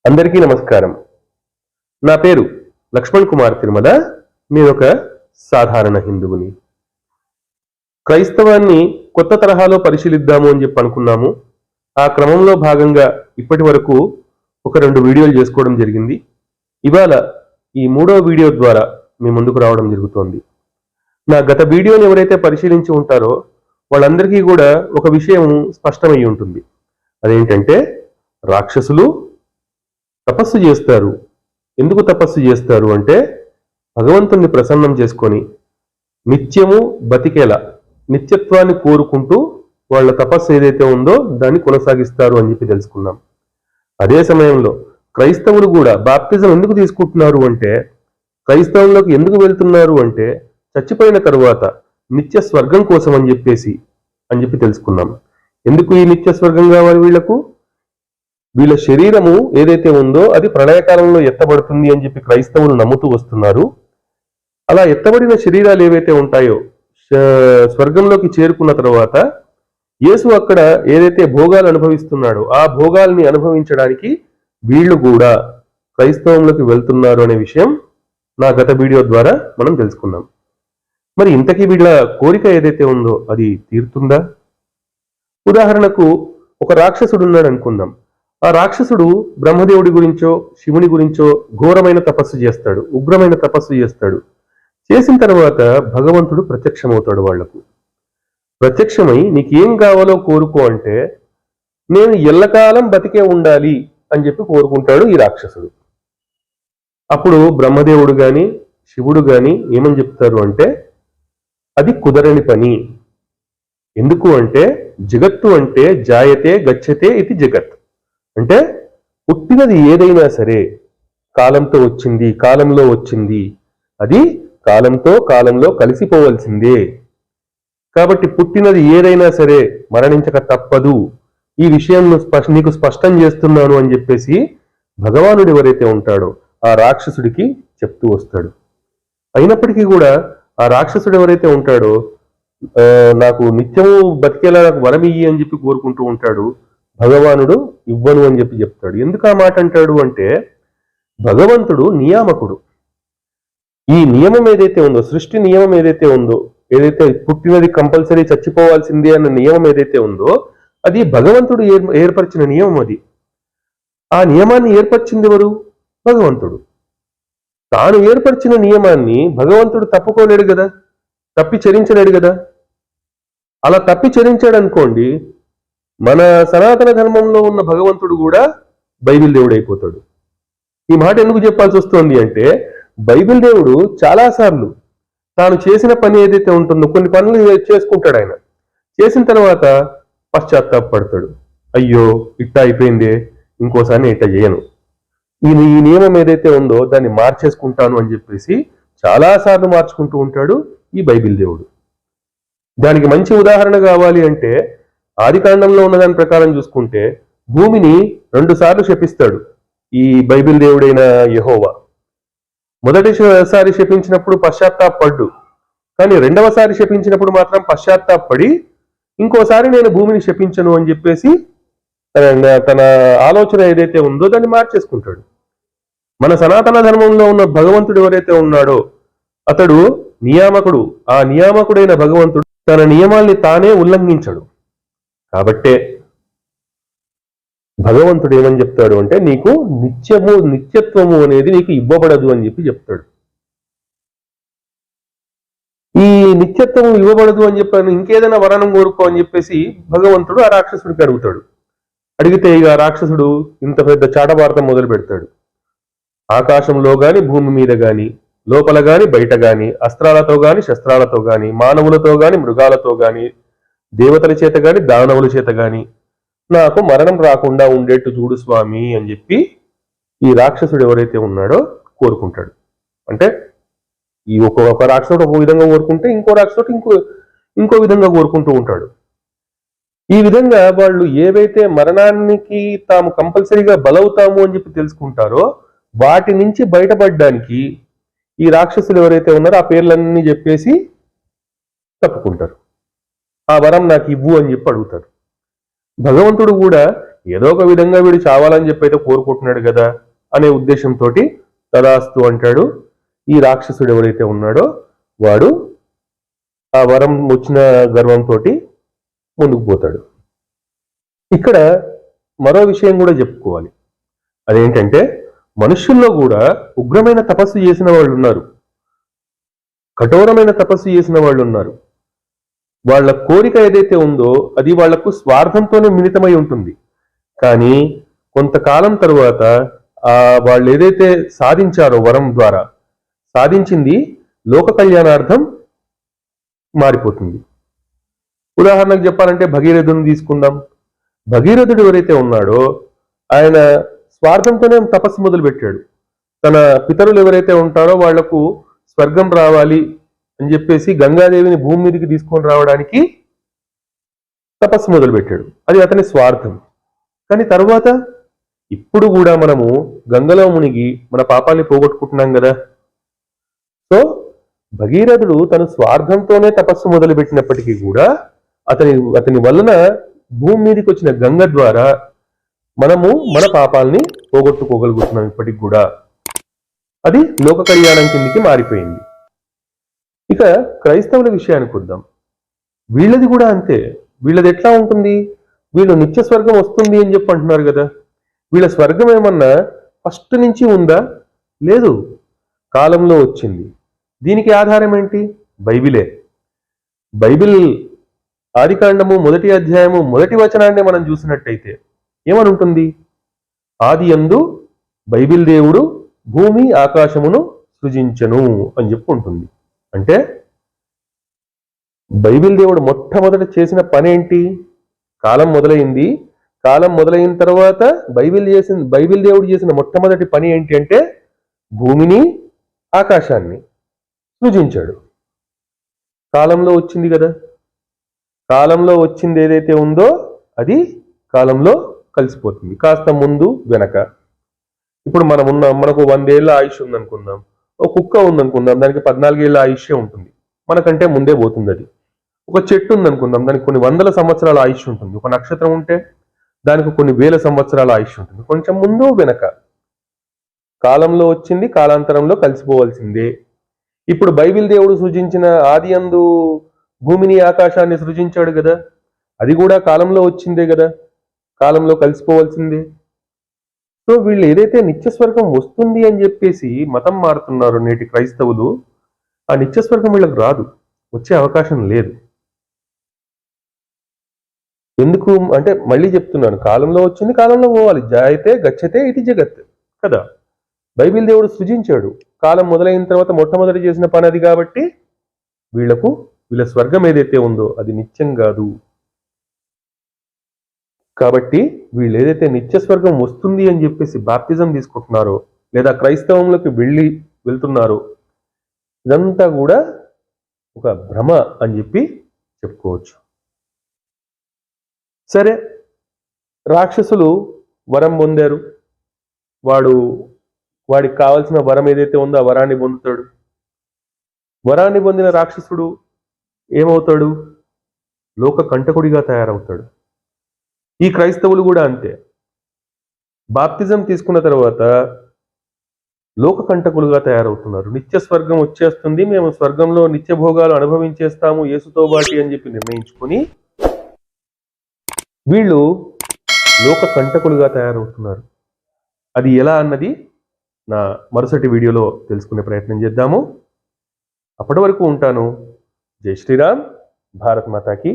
అందరికీ నమస్కారం. నా పేరు లక్ష్మణ్ కుమార్ తిరుమల. నేనొక సాధారణ హిందువుని. క్రైస్తవాన్ని కొత్త తరహాలో పరిశీలిద్దాము అని చెప్పి అనుకున్నాము. ఆ క్రమంలో భాగంగా ఇప్పటి వరకు ఒక 2 వీడియోలు చేసుకోవడం జరిగింది. ఇవాళ ఈ 3వ వీడియో ద్వారా మీ ముందుకు రావడం జరుగుతోంది. నా గత వీడియోని ఎవరైతే పరిశీలించి ఉంటారో వాళ్ళందరికీ కూడా ఒక విషయం స్పష్టమై ఉంటుంది. అదేంటంటే రాక్షసులు తపస్సు చేస్తారు. ఎందుకు తపస్సు చేస్తారు అంటే భగవంతుణ్ణి ప్రసన్నం చేసుకొని నిత్యము బతికేలా నిత్యత్వాన్ని కోరుకుంటూ వాళ్ళ తపస్సు ఏదైతే ఉందో దాన్ని కొనసాగిస్తారు అని చెప్పి తెలుసుకున్నాం. అదే సమయంలో క్రైస్తవులు కూడా బాప్తిజం ఎందుకు తీసుకుంటున్నారు అంటే, క్రైస్తవంలోకి ఎందుకు వెళ్తున్నారు అంటే చచ్చిపోయిన తరువాత నిత్య స్వర్గం కోసం అని చెప్పి తెలుసుకున్నాం. ఎందుకు ఈ నిత్య స్వర్గం కావాలి వీళ్లకు? వీళ్ళ శరీరము ఏదైతే ఉందో అది ప్రళయకాలంలో ఎత్తబడుతుంది అని చెప్పి క్రైస్తవులు నమ్ముతూ వస్తున్నారు. అలా ఎత్తబడిన శరీరాలు ఏవైతే ఉంటాయో స్వర్గంలోకి చేరుకున్న తర్వాత యేసు అక్కడ ఏదైతే భోగాలు అనుభవిస్తున్నాడో ఆ భోగాల్ని అనుభవించడానికి వీళ్ళు కూడా క్రైస్తవంలోకి వెళ్తున్నారు అనే విషయం నా గత వీడియో ద్వారా మనం తెలుసుకున్నాం. మరి ఇంతకీ వీళ్ళ కోరిక ఏదైతే ఉందో అది తీరుతుందా? ఉదాహరణకు ఒక రాక్షసుడు ఉన్నాడు అనుకుందాం. ఆ రాక్షసుడు బ్రహ్మదేవుడి గురించో శివుని గురించో ఘోరమైన తపస్సు చేస్తాడు, ఉగ్రమైన తపస్సు చేస్తాడు. చేసిన తర్వాత భగవంతుడు ప్రత్యక్షమవుతాడు వాళ్లకు. ప్రత్యక్షమై నీకేం కావాలో కోరుకో అంటే, నేను ఎల్లకాలం బతికే ఉండాలి అని చెప్పి కోరుకుంటాడు ఈ రాక్షసుడు. అప్పుడు బ్రహ్మదేవుడు గాని శివుడు గాని ఏమని చెప్తారు అంటే, అది కుదరని పని. ఎందుకు అంటే జగత్తు అంటే జాయతే గచ్చతే ఇది జగత్. అంటే పుట్టినది ఏదైనా సరే కాలంతో వచ్చింది, కాలంలో వచ్చింది, అది కాలంలో కలిసిపోవలసిందే. కాబట్టి పుట్టినది ఏదైనా సరే మరణించక తప్పదు. ఈ విషయం నీకు స్పష్టం చేస్తున్నాను అని చెప్పేసి భగవానుడు ఎవరైతే ఉంటాడో ఆ రాక్షసుడికి చెప్తూ వస్తాడు. అయినప్పటికీ కూడా ఆ రాక్షసుడు ఎవరైతే ఉంటాడో నాకు నిత్యము బతికేలా నాకు వరమియ్యి అని చెప్పి కోరుకుంటూ ఉంటాడు. భగవానుడు ఇవ్వను అని చెప్పి చెప్తాడు. ఎందుకు ఆ మాట అంటాడు అంటే, భగవంతుడు నియామకుడు. ఈ నియమం ఏదైతే ఉందో, సృష్టి నియమం ఏదైతే ఉందో, ఏదైతే పుట్టినది కంపల్సరీ చచ్చిపోవాల్సిందే అన్న నియమం ఏదైతే ఉందో అది భగవంతుడు ఏర్పరిచిన నియమం. అది ఆ నియమాన్ని ఏర్పరిచింది ఎవరు? భగవంతుడు. తాను ఏర్పరిచిన నియమాన్ని భగవంతుడు తప్పుకోలేడు కదా, తప్పి చరించలేడు కదా. అలా తప్పి చరించాడు అనుకోండి, మన సనాతన ధర్మంలో ఉన్న భగవంతుడు కూడా బైబిల్ దేవుడు అయిపోతాడు. ఈ మాట ఎందుకు చెప్పాల్సి వస్తుంది అంటే, బైబిల్ దేవుడు చాలాసార్లు తాను చేసిన పని ఏదైతే ఉంటుందో కొన్ని పనులు చేసుకుంటాడు. ఆయన చేసిన తర్వాత పశ్చాత్తాపడతాడు. అయ్యో ఇట్టా అయిపోయిందే, ఇంకోసారి ఇట్టా చేయను, ఈ నియమం ఏదైతే ఉందో దాన్ని మార్చేసుకుంటాను అని చెప్పేసి చాలాసార్లు మార్చుకుంటూ ఉంటాడు ఈ బైబిల్ దేవుడు. దానికి మంచి ఉదాహరణ కావాలి అంటే, ఆది కాండంలో ఉన్న దాని ప్రకారం చూసుకుంటే భూమిని 2 సార్లు శపిస్తాడు ఈ బైబిల్ దేవుడైన యెహోవా. మొదటిసారి శపించినప్పుడు పశ్చాత్తాపడ్డు, కానీ 2వసారి శపించినప్పుడు మాత్రం పశ్చాత్తాపడి ఇంకోసారి నేను భూమిని శపించను అని చెప్పేసి తన ఆలోచన ఏదైతే ఉందో దాన్ని మార్చేసుకుంటాడు. మన సనాతన ధర్మంలో ఉన్న భగవంతుడు ఎవరైతే ఉన్నాడో అతడు నియామకుడు. ఆ నియామకుడైన భగవంతుడు తన నియమాల్ని తానే ఉల్లంఘించడు. కాబట్టే భగవంతుడు ఏమని చెప్తాడు అంటే, నీకు నిత్యత్వము అనేది నీకు ఇవ్వబడదు అని చెప్పి చెప్తాడు. ఈ నిత్యత్వము ఇవ్వబడదు అని చెప్పాను, ఇంకేదైనా వరణం కోరుకో అని చెప్పేసి భగవంతుడు ఆ రాక్షసుడికి అడుగుతాడు. అడిగితే ఇక రాక్షసుడు ఇంత పెద్ద చాటభారతం మొదలు పెడతాడు. ఆకాశంలో గాని భూమి మీద గాని, లోపల గాని బయట గాని, అస్త్రాలతో గాని శస్త్రాలతో గాని, మానవులతో గాని మృగాలతో గాని, దేవతల చేత గాని దానవుల చేత గాని నాకు మరణం రాకుండా ఉండేట్టు చూడు స్వామి అని చెప్పి ఈ రాక్షసుడు ఎవరైతే ఉన్నాడో కోరుకుంటాడు. అంటే ఈ ఒక రాక్షసుడు ఒక విధంగా కోరుకుంటే ఇంకో రాక్షసుడు ఇంకో విధంగా కోరుకుంటూ ఉంటాడు. ఈ విధంగా వాళ్ళు ఏవైతే మరణానికి తాము కంపల్సరీగా బలవుతాము అని చెప్పి తెలుసుకుంటారో వాటి నుంచి బయటపడడానికి ఈ రాక్షసులు ఎవరైతే ఉన్నారో ఆ పేర్లన్నీ చెప్పేసి తప్పుకుంటారు. ఆ వరం నాకు ఇవ్వు అని చెప్పి అడుగుతారు. భగవంతుడు కూడా ఏదో ఒక విధంగా వీడు చావాలని చెప్పి అయితే కోరుకుంటున్నాడు కదా అనే ఉద్దేశంతో తదాస్తు అంటాడు. ఈ రాక్షసుడు ఎవరైతే ఉన్నాడో వాడు ఆ వరం వచ్చిన గర్వంతో ముందుకు పోతాడు. ఇక్కడ మరో విషయం కూడా చెప్పుకోవాలి. అదేంటంటే మనుషుల్లో కూడా ఉగ్రమైన తపస్సు చేసిన వాళ్ళు ఉన్నారు, కఠోరమైన తపస్సు చేసిన వాళ్ళు ఉన్నారు. వాళ్ళ కోరిక ఏదైతే ఉందో అది వాళ్లకు స్వార్థంతోనే మిళితమై ఉంటుంది. కానీ కొంతకాలం తరువాత వాళ్ళు ఏదైతే సాధించారో వరం ద్వారా సాధించింది లోక కళ్యాణార్థం మారిపోతుంది. ఉదాహరణకు చెప్పాలంటే భగీరథుని తీసుకుందాం. భగీరథుడు ఎవరైతే ఉన్నాడో ఆయన స్వార్థంతోనే తపస్సు మొదలు పెట్టాడు. తన పితరులు ఎవరైతే ఉంటారో వాళ్లకు స్వర్గం రావాలి అని చెప్పేసి గంగాదేవిని భూమి మీదకి తీసుకొని రావడానికి తపస్సు మొదలు పెట్టాడు. అది అతని స్వార్థం. కానీ తర్వాత ఇప్పుడు కూడా మనము గంగలో మునిగి మన పాపాన్ని పోగొట్టుకుంటున్నాం కదా. సో భగీరథుడు తన స్వార్థంతోనే తపస్సు మొదలు పెట్టినప్పటికీ కూడా అతని వలన భూమి మీదకి వచ్చిన గంగ ద్వారా మనము మన పాపాలని పోగొట్టుకోగలుగుతున్నాం ఇప్పటికి కూడా. అది లోక కళ్యాణం కిందికి మారిపోయింది. ఇక క్రైస్తవుల విషయానికి వద్దాం. వీళ్ళది కూడా అంతే. వీళ్ళది ఎట్లా ఉంటుంది? వీళ్ళు నిత్య స్వర్గం వస్తుంది అని చెప్పి అంటున్నారు కదా. వీళ్ళ స్వర్గం ఏమన్నా ఫస్ట్ నుంచి ఉందా? లేదు, కాలంలో వచ్చింది. దీనికి ఆధారం ఏంటి? బైబిలే. బైబిల్ ఆదికాండము 1వ అధ్యాయము 1వ వచనాన్ని మనం చూసినట్టయితే ఏమని ఉంటుంది? ఆది యందు బైబిల్ దేవుడు భూమి ఆకాశమును సృజించెను అని చెప్పి ఉంటుంది. అంటే బైబిల్ దేవుడు మొట్టమొదట చేసిన పని ఏంటి? కాలం మొదలైంది. కాలం మొదలైన తర్వాత బైబిల్ దేవుడు చేసిన మొట్టమొదటి పని ఏంటి అంటే భూమిని ఆకాశాన్ని సృజించాడు. కాలంలో వచ్చింది కదా. కాలంలో వచ్చింది ఏదైతే ఉందో అది కాలంలో కలిసిపోతుంది, కాస్త ముందు వెనక. ఇప్పుడు మనకు 100 ఏళ్ళ ఆయుష్ ఉందనుకుందాం. ఒక కుక్క ఉందనుకుందాం, దానికి 14 ఏళ్ళ ఆయుష్యే ఉంటుంది, మనకంటే ముందే పోతుంది అది. ఒక చెట్టు ఉందనుకుందాం, దానికి కొన్ని 100 సంవత్సరాల ఆయుష్ ఉంటుంది. ఒక నక్షత్రం ఉంటే దానికి కొన్ని 1000 సంవత్సరాల ఆయుష్ ఉంటుంది, కొంచెం ముందు వెనక. కాలంలో వచ్చింది, కాలాంతరంలో కలిసిపోవాల్సిందే. ఇప్పుడు బైబిల్ దేవుడు సృజించిన ఆది యందు భూమిని ఆకాశాన్ని సృజించాడు కదా, అది కూడా కాలంలో వచ్చిందే కదా, కాలంలో కలిసిపోవాల్సిందే. సో వీళ్ళు ఏదైతే నిత్యస్వర్గం వస్తుంది అని చెప్పేసి మతం మారుతున్నారు నేటి క్రైస్తవులు, ఆ నిత్యస్వర్గం వీళ్ళకి రాదు, వచ్చే అవకాశం లేదు. ఎందుకు అంటే మళ్ళీ చెప్తున్నాను, కాలంలో వచ్చింది, కాలంలో పోవాలి. జాయితే గచ్చతే ఇది జగత్ కదా. బైబిల్ దేవుడు సృజించాడు, కాలం మొదలైన తర్వాత మొట్టమొదటి చేసిన పని అది. కాబట్టి వీళ్ళ స్వర్గం ఏదైతే ఉందో అది నిత్యం కాదు. కాబట్టి వీళ్ళు ఏదైతే నిత్య స్వర్గం వస్తుంది అని చెప్పేసి బాప్తిజం తీసుకుంటున్నారో లేదా క్రైస్తవంలోకి వెళ్తున్నారో ఇదంతా కూడా ఒక భ్రమ అని చెప్పి చెప్పుకోవచ్చు. సరే, రాక్షసులు వరం పొందారు. వాడికి కావాల్సిన వరం ఏదైతే ఉందో ఆ వరాన్ని పొందుతాడు. వరాన్ని పొందిన రాక్షసుడు ఏమవుతాడు? లోక కంటకుడిగా తయారవుతాడు. ఈ క్రైస్తవులు కూడా అంతే. బాప్తిజం తీసుకున్న తర్వాత లోక కంటకులుగా తయారవుతున్నారు. నిత్య స్వర్గం వచ్చేస్తుంది, మేము స్వర్గంలో నిత్య భోగాలు అనుభవించేస్తాము యేసుతో బాటి అని చెప్పి నిర్ణయించుకొని వీళ్ళు లోక కంటకులుగా తయారవుతున్నారు. అది ఎలా అన్నది నా మరుసటి వీడియోలో తెలుసుకునే ప్రయత్నం చేద్దాము. అప్పటి వరకు ఉంటాను. జై శ్రీరామ్. భారత్ మాతాకి